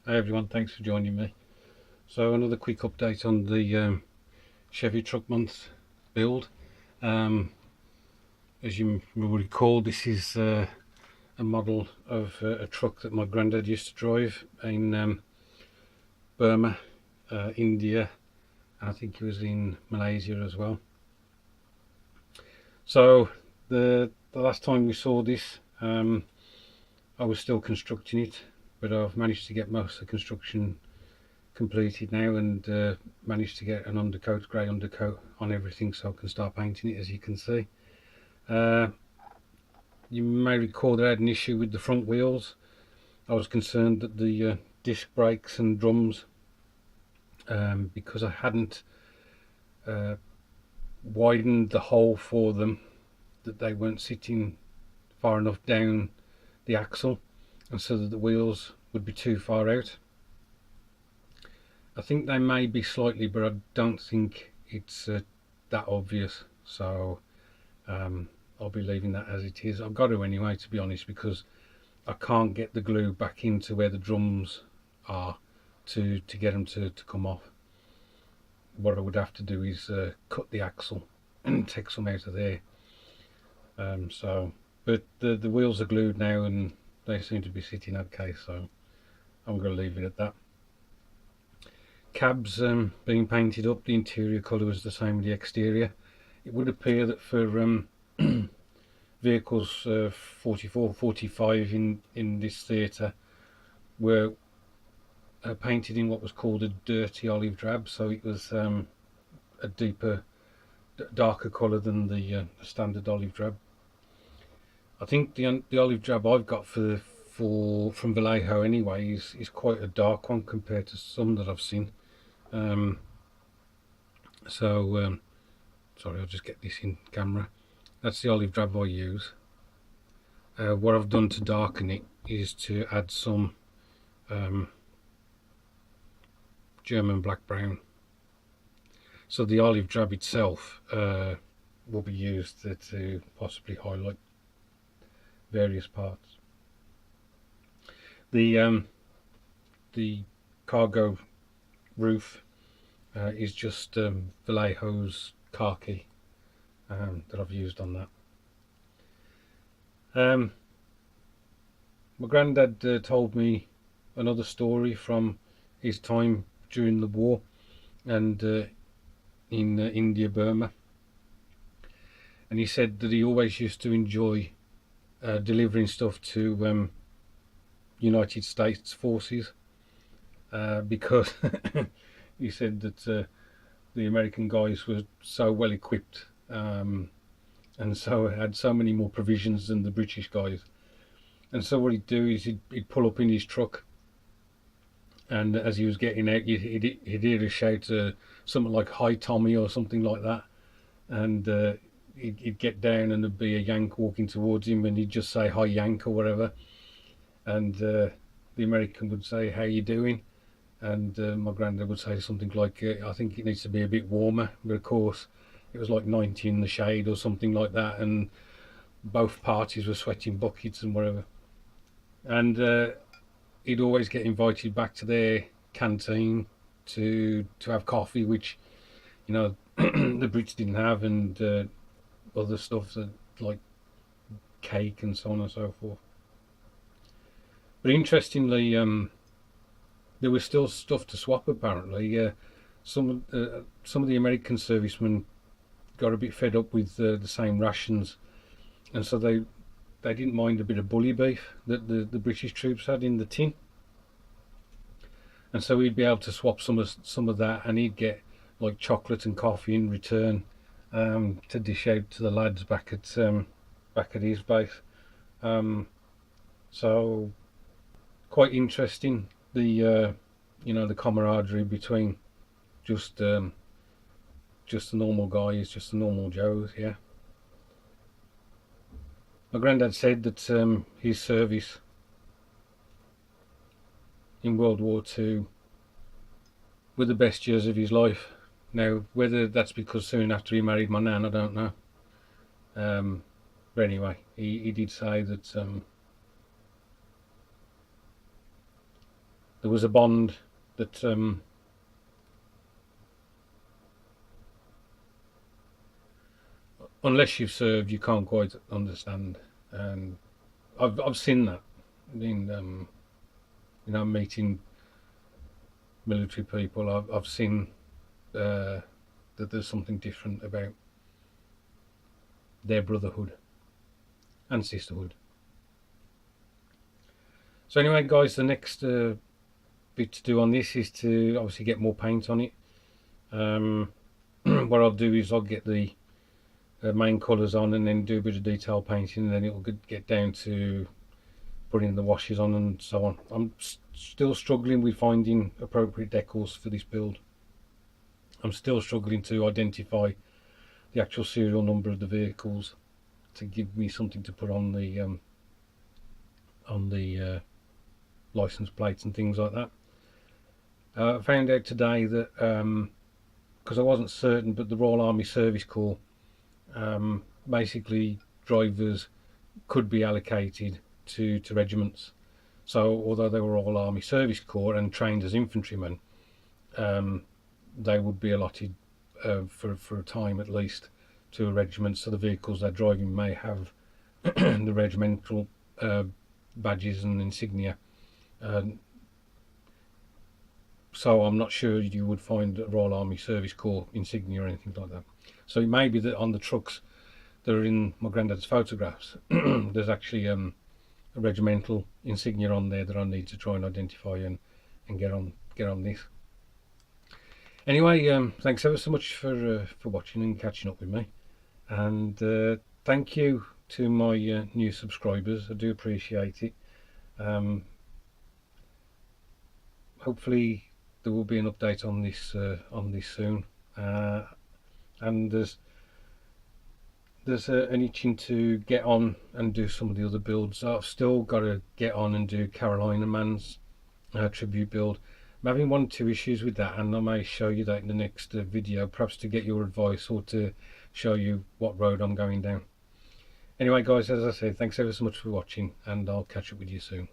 Hey everyone, thanks for joining me. So another quick update on the Chevy Truck Month build. Um, as you will recall, this is a model of a truck that my granddad used to drive in Burma, India, and I think he was in Malaysia as well. So the last time we saw this, I was still constructing it, but I've managed to get most of the construction completed now, and managed to get an undercoat, grey undercoat on everything, so I can start painting it, as you can see. Uh, you may recall that I had an issue with the front wheels. I was concerned that the disc brakes and drums, because I hadn't uh, widened the hole for them, that they weren't sitting far enough down the axle, and so that the wheels would be too far out. I think they may be slightly, but I don't think it's that obvious. So I'll be leaving that as it is. I've got to anyway, to be honest, because I can't get the glue back into where the drums are to get them to come off. What I would have to do is cut the axle and take some out of there. But the wheels are glued now and they seem to be sitting okay, so I'm going to leave it at that. Cabs being painted up. The interior colour was the same with the exterior. It would appear that for vehicles 44, 45 in this theatre were painted in what was called a dirty olive drab, so it was a deeper, darker colour than the standard olive drab. I think the olive drab I've got for from Vallejo anyway is quite a dark one compared to some that I've seen. Um, so sorry, I'll just get this in camera. That's the olive drab I use. What I've done to darken it is to add some German black brown. So the olive drab itself will be used to possibly highlight various parts. The cargo roof is just Vallejo's khaki that I've used on that. My granddad told me another story from his time during the war and in India, Burma, and he said that he always used to enjoy delivering stuff to United States forces because he said that the American guys were so well equipped and so had so many more provisions than the British guys. And so what he'd do is he'd pull up in his truck, and as he was getting out, he'd hear a shout something like "Hi Tommy" or something like that, and he'd get down and there'd be a Yank walking towards him, and he'd just say "Hi Yank" or whatever, and the American would say "How you doing?" And my granddad would say something like "I think it needs to be a bit warmer," but of course it was like 90 in the shade or something like that, and both parties were sweating buckets and whatever. And he'd always get invited back to their canteen to have coffee, which the Brits didn't have, and other stuff that like cake and so on and so forth. But interestingly, there was still stuff to swap. Apparently, some of the American servicemen got a bit fed up with the same rations, and so they didn't mind a bit of bully beef that the British troops had in the tin, and so he'd be able to swap some of that, and he'd get like chocolate and coffee in return to dish out to the lads back at his base. So quite interesting, the camaraderie between just just the normal guys, just the normal Joes. Yeah. My granddad said that his service in World War II were the best years of his life. Now, whether that's because soon after he married my nan, I don't know. But anyway, he did say that there was a bond that unless you've served, you can't quite understand. And I've seen that in meeting military people. I've seen that there's something different about their brotherhood and sisterhood. So anyway, guys, the next bit to do on this is to obviously get more paint on it. What I'll do is I'll get the main colours on and then do a bit of detail painting, and then it'll get down to putting the washes on and so on. I'm still struggling with finding appropriate decals for this build. I'm still struggling to identify the actual serial number of the vehicles to give me something to put on the license plates and things like that. I found out today that because I wasn't certain, but the Royal Army Service Corps, basically drivers could be allocated to regiments. So although they were all Army Service Corps and trained as infantrymen, they would be allotted for a time at least to a regiment, so the vehicles they're driving may have the regimental badges and insignia. So I'm not sure you would find a Royal Army Service Corps insignia or anything like that. So it may be that on the trucks that are in my granddad's photographs, there's actually a regimental insignia on there that I need to try and identify and get on this. Anyway, thanks ever so much for watching and catching up with me, and thank you to my new subscribers. I do appreciate it. Hopefully there will be an update on this soon, and there's an itching to get on and do some of the other builds. I've still got to get on and do Carolina Man's tribute build. I'm having 1 or 2 issues with that, and I may show you that in the next video, perhaps to get your advice or to show you what road I'm going down. Anyway guys, as I said, thanks ever so much for watching, and I'll catch up with you soon.